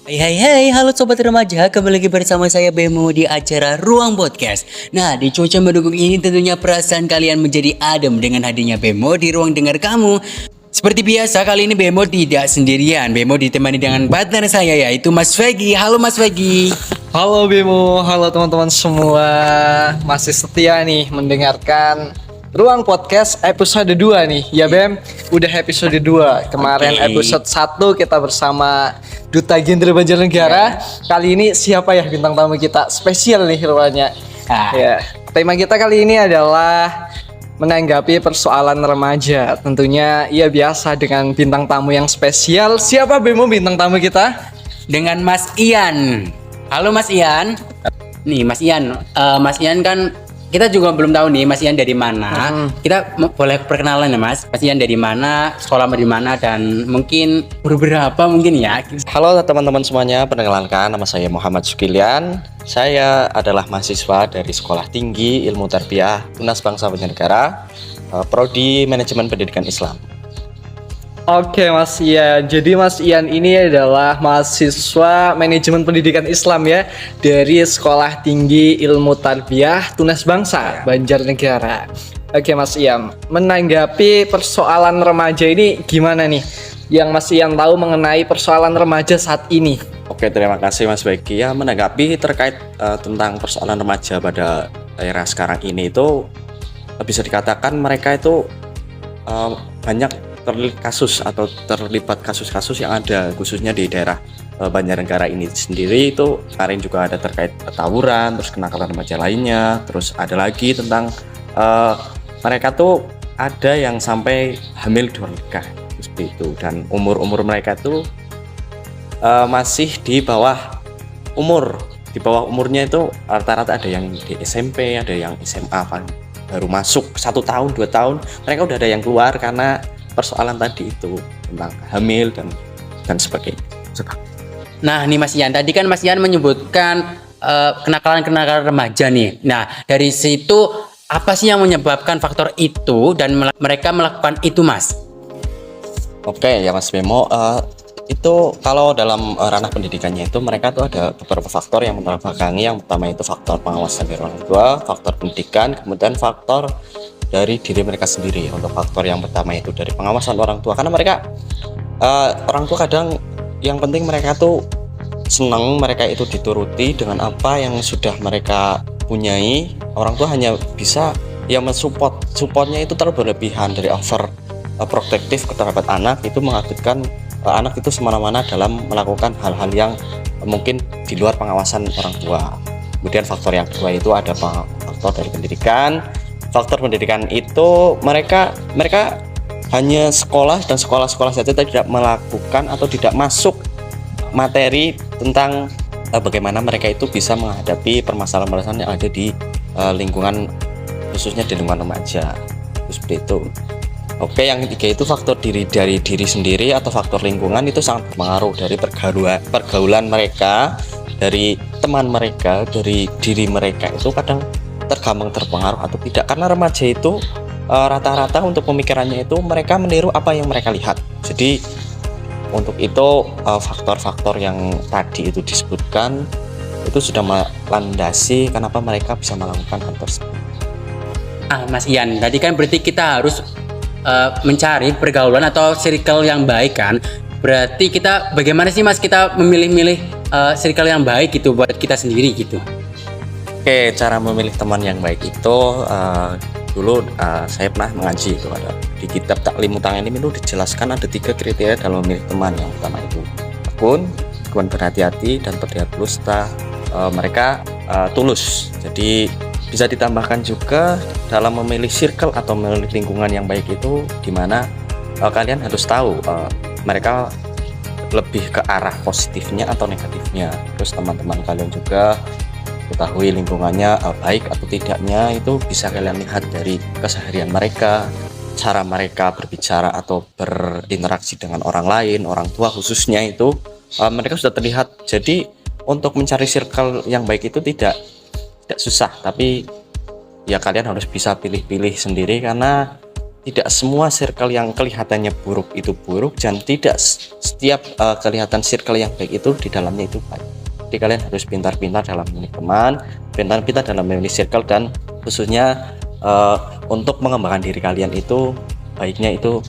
Hai, halo sobat remaja, kembali lagi bersama saya Bemo di acara Ruang Podcast. Nah, di cuaca mendukung ini tentunya perasaan kalian menjadi adem dengan hadirnya Bemo di ruang dengar kamu. Seperti biasa, kali ini Bemo tidak sendirian. Bemo ditemani dengan partner saya, yaitu Mas Fegi. Halo Mas Fegi. Halo Bimo, halo teman-teman semua. Masih setia nih mendengarkan Ruang Podcast episode 2 nih. Ya Bem, udah episode 2. Kemarin Oke. episode 1 kita bersama Duta Jenderal Banjarnegara. Kali ini siapa ya bintang tamu kita? Spesial nih rupanya. Ah. Ya, tema kita kali ini adalah menanggapi persoalan remaja. Tentunya ya biasa dengan bintang tamu yang spesial. Siapa Bemo bintang tamu kita? Dengan Mas Ian. Halo Mas Ian. Nih Mas Ian, Mas Ian kan kita juga belum tahu nih Mas Ian dari mana. Kita boleh perkenalan ya Mas. Mas Ian dari mana, sekolah di mana, dan mungkin berapa mungkin ya. Halo teman-teman semuanya, perkenalkan nama saya Muhammad Sukilian. Saya adalah mahasiswa dari Sekolah Tinggi Ilmu Tarbiyah Tunas Bangsa Banjarnegara, Prodi Manajemen Pendidikan Islam. Oke Mas Ian, jadi Mas Ian ini adalah mahasiswa manajemen pendidikan Islam ya dari Sekolah Tinggi Ilmu Tarbiyah Tunas Bangsa Banjarnegara. Oke Mas Ian, menanggapi persoalan remaja ini gimana nih? Yang Mas Ian tahu mengenai persoalan remaja saat ini? Oke, terima kasih Mas Begi. Ya, menanggapi terkait tentang persoalan remaja pada era sekarang ini itu bisa dikatakan mereka itu banyak terlibat kasus-kasus yang ada khususnya di daerah Banjarnegara ini sendiri. Itu kemarin juga ada terkait tawuran, terus kenakalan remaja lainnya, terus ada lagi tentang mereka tuh ada yang sampai hamil di luar nikah seperti itu, dan umur mereka tuh masih di bawah umurnya itu rata-rata ada yang di SMP, ada yang SMA baru masuk 1 tahun 2 tahun mereka udah ada yang keluar karena persoalan tadi itu tentang hamil dan sebagainya. Nah nih Mas Ian, tadi kan Mas Ian menyebutkan kenakalan remaja nih. Nah dari situ apa sih yang menyebabkan faktor itu dan mereka melakukan itu Mas? Oke ya Mas Bemo, itu kalau dalam ranah pendidikannya itu mereka tuh ada beberapa faktor yang menerbelakangi. Yang pertama itu faktor pengawasan dari orang tua, faktor pendidikan, kemudian faktor dari diri mereka sendiri. Untuk faktor yang pertama itu dari pengawasan orang tua, karena mereka orang tua kadang yang penting mereka tuh senang mereka itu dituruti dengan apa yang sudah mereka punyai. Orang tua hanya bisa ya supportnya itu terlalu berlebihan, dari over protektif terhadap anak, itu mengakibatkan anak itu semena-mena dalam melakukan hal-hal yang mungkin di luar pengawasan orang tua. Kemudian faktor yang kedua itu ada faktor dari pendidikan. Faktor pendidikan itu mereka hanya sekolah dan sekolah-sekolah saja, tidak melakukan atau tidak masuk materi tentang bagaimana mereka itu bisa menghadapi permasalahan-permasalahan yang ada di lingkungan, khususnya di lingkungan remaja. Seperti itu. Oke, yang ketiga itu faktor dari diri sendiri atau faktor lingkungan, itu sangat berpengaruh dari pergaulan mereka, dari teman mereka, dari diri mereka. Itu kadang tergampang terpengaruh atau tidak, karena remaja itu rata-rata untuk pemikirannya itu mereka meniru apa yang mereka lihat. Jadi untuk itu faktor-faktor yang tadi itu disebutkan itu sudah melandasi kenapa mereka bisa melakukan hal tersebut. Mas Ian, tadi kan berarti kita harus mencari pergaulan atau circle yang baik kan. Berarti kita bagaimana sih Mas kita memilih-milih circle yang baik gitu buat kita sendiri gitu? Oke, cara memilih teman yang baik itu dulu saya pernah mengaji itu, ada di kitab Taklim Muta'alim itu dijelaskan ada 3 kriteria dalam memilih teman. Yang pertama itu tekun berhati-hati, dan terlihat tulus mereka tulus. Jadi bisa ditambahkan juga dalam memilih circle atau memilih lingkungan yang baik itu, dimana kalian harus tahu mereka lebih ke arah positifnya atau negatifnya. Terus teman-teman kalian juga ketahui lingkungannya baik atau tidaknya, itu bisa kalian lihat dari keseharian mereka, cara mereka berbicara atau berinteraksi dengan orang lain, orang tua khususnya, itu mereka sudah terlihat. Jadi untuk mencari circle yang baik itu tidak susah, tapi ya kalian harus bisa pilih-pilih sendiri, karena tidak semua circle yang kelihatannya buruk itu buruk, dan tidak setiap kelihatan circle yang baik itu di dalamnya itu baik. Jadi kalian harus pintar-pintar dalam memilih teman, pintar-pintar dalam memilih circle, dan khususnya untuk mengembangkan diri kalian itu baiknya itu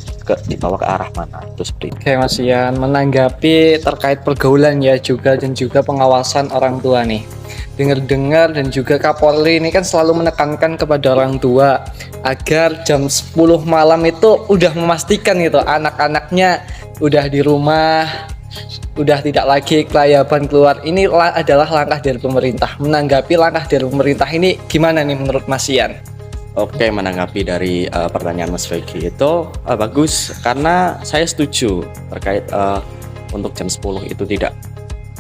dibawa ke arah mana, itu seperti itu. Oke Mas Ian, menanggapi terkait pergaulan ya juga dan juga pengawasan orang tua nih. Dengar-dengar dan juga Kapolri ini kan selalu menekankan kepada orang tua agar jam 10 malam itu udah memastikan gitu anak-anaknya udah di rumah, udah tidak lagi kelayaban keluar. Ini adalah langkah dari pemerintah. Menanggapi langkah dari pemerintah ini gimana nih menurut Mas Ian? Oke, menanggapi dari pertanyaan Mas Fegi itu bagus, karena saya setuju terkait untuk jam 10 itu tidak,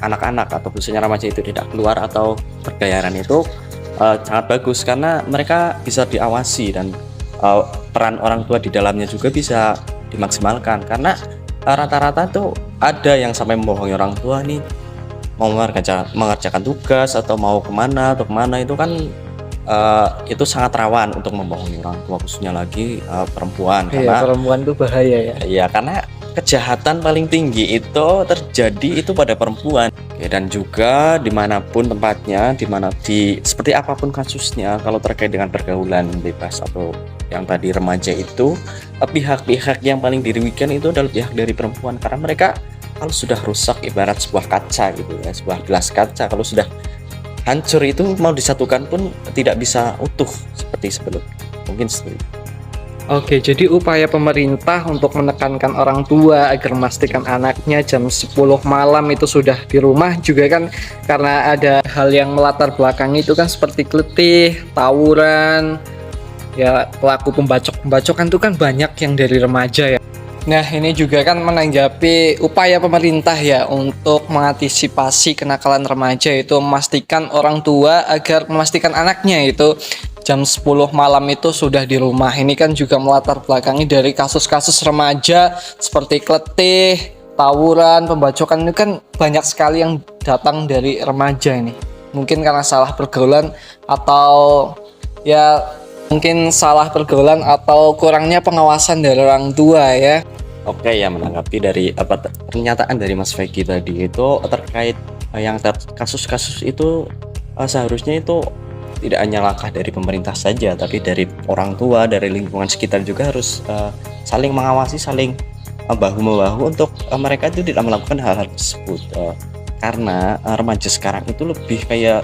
anak-anak atau khususnya remaja itu tidak keluar atau berkeliaran itu sangat bagus, karena mereka bisa diawasi dan peran orang tua di dalamnya juga bisa dimaksimalkan, karena rata-rata tuh ada yang sampai membohongi orang tua nih, mau mengerjakan tugas atau mau kemana itu kan itu sangat rawan untuk membohongi orang tua, khususnya lagi perempuan. Iya, karena perempuan itu bahaya ya. iya, karena kejahatan paling tinggi itu terjadi itu pada perempuan. Oke, dan juga dimanapun tempatnya, seperti apapun kasusnya, kalau terkait dengan pergaulan bebas atau yang tadi remaja itu, pihak-pihak yang paling dirugikan itu adalah pihak dari perempuan, karena mereka kalau sudah rusak ibarat sebuah kaca gitu ya, sebuah gelas kaca, kalau sudah hancur itu mau disatukan pun tidak bisa utuh seperti sebelum. Mungkin seperti itu. Oke, jadi upaya pemerintah untuk menekankan orang tua agar memastikan anaknya jam 10 malam itu sudah di rumah juga kan karena ada hal yang melatar belakang itu kan seperti keletih, tawuran, ya pelaku pembacokan itu kan banyak yang dari remaja ya. Nah, ini juga kan menanggapi upaya pemerintah ya untuk mengantisipasi kenakalan remaja, itu memastikan orang tua agar memastikan anaknya itu jam 10 malam itu sudah di rumah. Ini kan juga melatar belakangi dari kasus-kasus remaja seperti keletih, tawuran, pembacokan, ini kan banyak sekali yang datang dari remaja ini. Mungkin karena salah pergaulan atau kurangnya pengawasan dari orang tua ya. Oke, ya, menanggapi dari pernyataan dari Mas Fegi tadi itu terkait kasus-kasus itu seharusnya itu tidak hanya langkah dari pemerintah saja, tapi dari orang tua, dari lingkungan sekitar juga harus saling mengawasi, saling bahu-membahu untuk mereka itu tidak melakukan hal-hal tersebut, karena remaja sekarang itu lebih kayak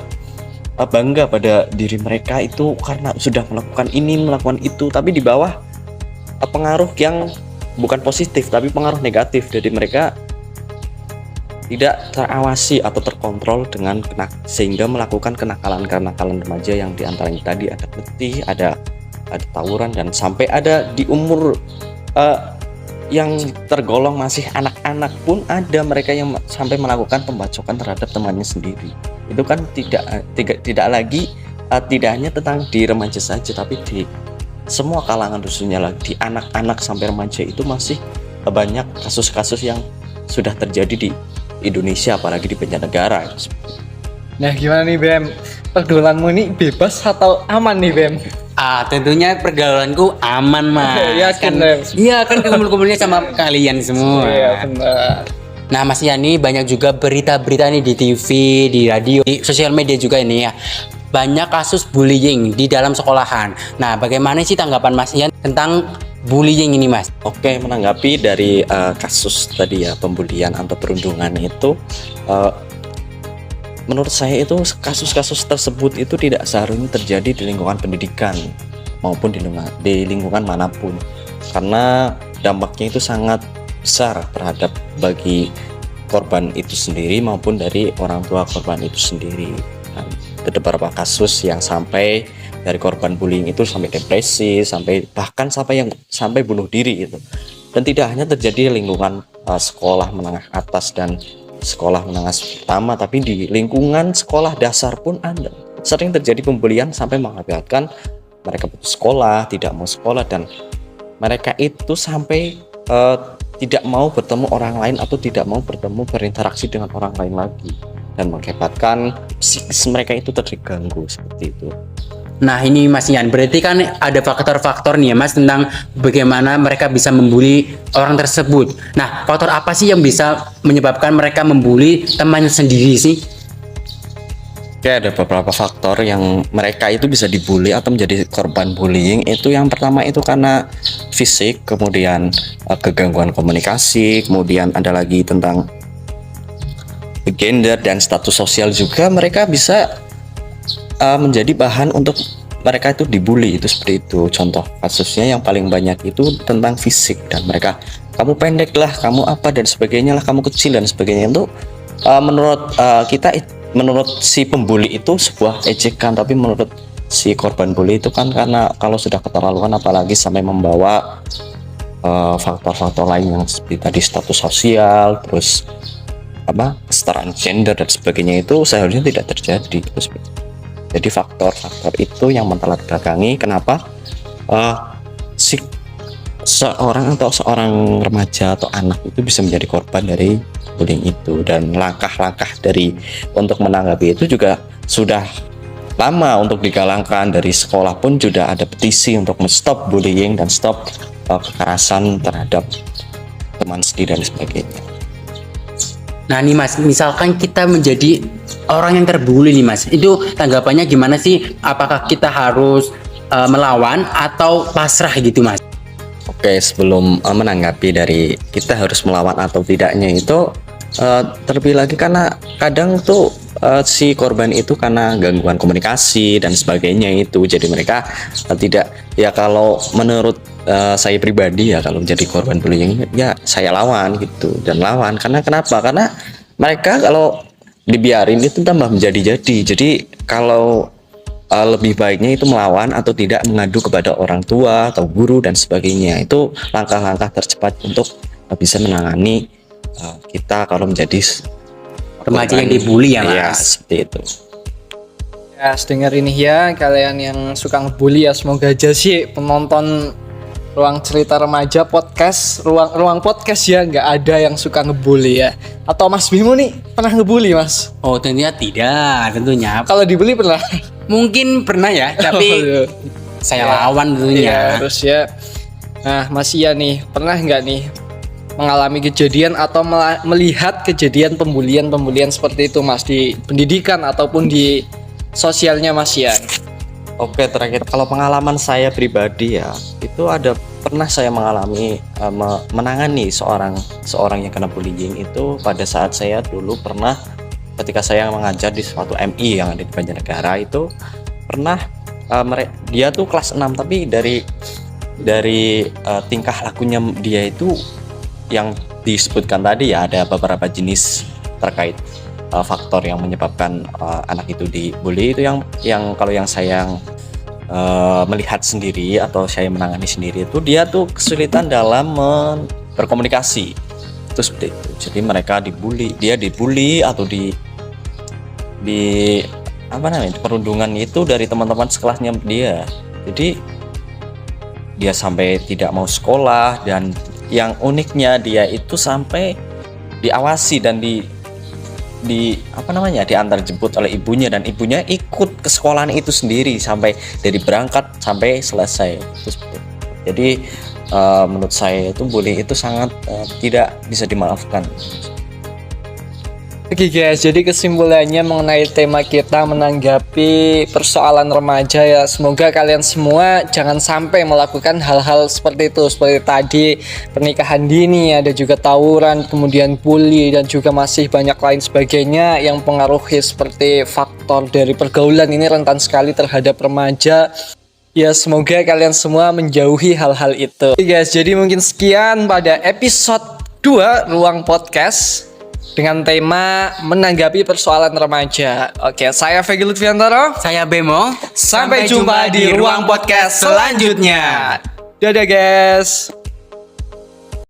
bangga pada diri mereka itu karena sudah melakukan ini, melakukan itu, tapi di bawah pengaruh yang bukan positif tapi pengaruh negatif, jadi mereka tidak terawasi atau terkontrol sehingga melakukan kenakalan remaja yang diantaranya tadi ada letih, ada tawuran, dan sampai ada di umur yang tergolong masih anak-anak pun ada mereka yang sampai melakukan pembacokan terhadap temannya sendiri. Itu kan tidak lagi tidak hanya tentang di remaja saja, tapi di semua kalangan, khususnya lagi di anak-anak sampai remaja itu masih banyak kasus-kasus yang sudah terjadi di Indonesia, apalagi di banjarnegara. Nah, gimana nih Bem? Pergaulanmu ini bebas atau aman nih Bem? Tentunya pergaulanku aman, Mas. Yakin, Kan, Bem? iya kan kumpul-kumpulnya sama kalian semua. Iya, benar. Nah, Mas Yani, banyak juga berita-berita nih di TV, di radio, di sosial media juga ini ya. Banyak kasus bullying di dalam sekolahan. Nah, bagaimana sih tanggapan Mas Ian tentang bullying ini, Mas? Oke, menanggapi dari kasus tadi ya, pembulian atau perundungan itu, menurut saya itu kasus-kasus tersebut itu tidak seharusnya terjadi di lingkungan pendidikan maupun di lingkungan manapun, karena dampaknya itu sangat besar terhadap bagi korban itu sendiri maupun dari orang tua korban itu sendiri. Ada beberapa kasus yang sampai dari korban bullying itu sampai depresi, bahkan sampai bunuh diri itu. Dan tidak hanya terjadi di lingkungan sekolah menengah atas dan sekolah menengah pertama, tapi di lingkungan sekolah dasar pun ada. Sering terjadi pembulian sampai mengakibatkan mereka putus sekolah, tidak mau sekolah, dan mereka itu sampai tidak mau bertemu orang lain atau tidak mau berinteraksi dengan orang lain lagi, dan mengakibatkan psikis mereka itu terganggu seperti itu. Nah ini Mas Ian, berarti kan ada faktor-faktor nih ya Mas tentang bagaimana mereka bisa membuli orang tersebut. Nah faktor apa sih yang bisa menyebabkan mereka membuli temannya sendiri sih? Oke, ada beberapa faktor yang mereka itu bisa dibully atau menjadi korban bullying. Itu yang pertama itu karena fisik, kemudian kegangguan komunikasi, kemudian ada lagi tentang gender dan status sosial juga. Mereka bisa menjadi bahan untuk mereka itu dibully, itu seperti itu. Contoh kasusnya yang paling banyak itu tentang fisik, dan mereka, kamu pendek lah, kamu apa dan sebagainya lah, kamu kecil dan sebagainya. Itu menurut menurut si pembuli itu sebuah ejekan, tapi menurut si korban bully itu kan karena kalau sudah keterlaluan, apalagi sampai membawa faktor-faktor lain yang seperti tadi status sosial, terus kesetaraan gender dan sebagainya, itu seharusnya tidak terjadi. Jadi faktor-faktor itu yang melatar belakangi kenapa seorang remaja atau anak itu bisa menjadi korban dari bullying itu. Dan langkah-langkah untuk menanggapi itu juga sudah lama untuk digalangkan. Dari sekolah pun sudah ada petisi untuk stop bullying dan stop kekerasan terhadap teman sendiri dan sebagainya. Nah nih Mas, misalkan kita menjadi orang yang terbully nih Mas, itu tanggapannya gimana sih? Apakah kita harus melawan atau pasrah gitu Mas? Oke, sebelum menanggapi dari kita harus melawan atau tidaknya itu, terlebih lagi karena kadang tuh si korban itu karena gangguan komunikasi dan sebagainya itu, jadi mereka tidak, ya kalau menurut saya pribadi ya, kalau menjadi korban bullying ya saya lawan gitu. Dan lawan karena kenapa? Karena mereka kalau dibiarin itu tambah menjadi-jadi. Jadi kalau lebih baiknya itu melawan atau tidak mengadu kepada orang tua atau guru dan sebagainya. Itu langkah-langkah tercepat untuk bisa menangani kita kalau menjadi Remaja yang dibully ya Mas? Ya, seperti itu. Ya, dengar ini ya, kalian yang suka ngebully ya, semoga aja sih penonton Ruang Cerita Remaja podcast, ruang podcast ya, nggak ada yang suka ngebully ya. Atau Mas Bimo nih pernah ngebully Mas? Oh tentunya tidak, tentunya. Kalau dibully pernah? Mungkin pernah ya, tapi saya lawan Iya, tentunya. terus ya. Nah Mas Ian nih, pernah nggak nih mengalami kejadian atau melihat kejadian pembulian seperti itu Mas, di pendidikan ataupun di sosialnya Mas Ian? Oke, terakhir kalau pengalaman saya pribadi ya, itu pernah saya mengalami menangani seorang yang kena bullying itu pada saat saya dulu pernah, ketika saya mengajar di suatu MI yang ada di Banjarnegara. Itu pernah dia tuh kelas 6, tapi dari tingkah lakunya dia itu yang disebutkan tadi ya, ada beberapa jenis terkait faktor yang menyebabkan anak itu dibully. Itu yang kalau yang saya melihat sendiri atau saya menangani sendiri, itu dia tuh kesulitan dalam berkomunikasi. Itu seperti itu. Jadi mereka dia dibully atau di perundungan itu dari teman-teman sekelasnya dia. Jadi dia sampai tidak mau sekolah, dan yang uniknya dia itu sampai diawasi dan diantar jemput oleh ibunya, dan ibunya ikut ke sekolahan itu sendiri sampai dari berangkat sampai selesai. Jadi menurut saya itu bullying itu sangat tidak bisa dimaafkan. Oke guys, jadi kesimpulannya mengenai tema kita menanggapi persoalan remaja ya, semoga kalian semua jangan sampai melakukan hal-hal seperti itu, seperti tadi pernikahan dini, ada juga tawuran, kemudian bully, dan juga masih banyak lain sebagainya yang pengaruhi seperti faktor dari pergaulan ini rentan sekali terhadap remaja. Ya, semoga kalian semua menjauhi hal-hal itu. Oke guys, jadi mungkin sekian pada episode 2 Ruang Podcast dengan tema menanggapi persoalan remaja. Oke, saya Vegi Lutfiantoro. Saya Bemo. Sampai jumpa di Ruang Podcast selanjutnya. Dadah guys.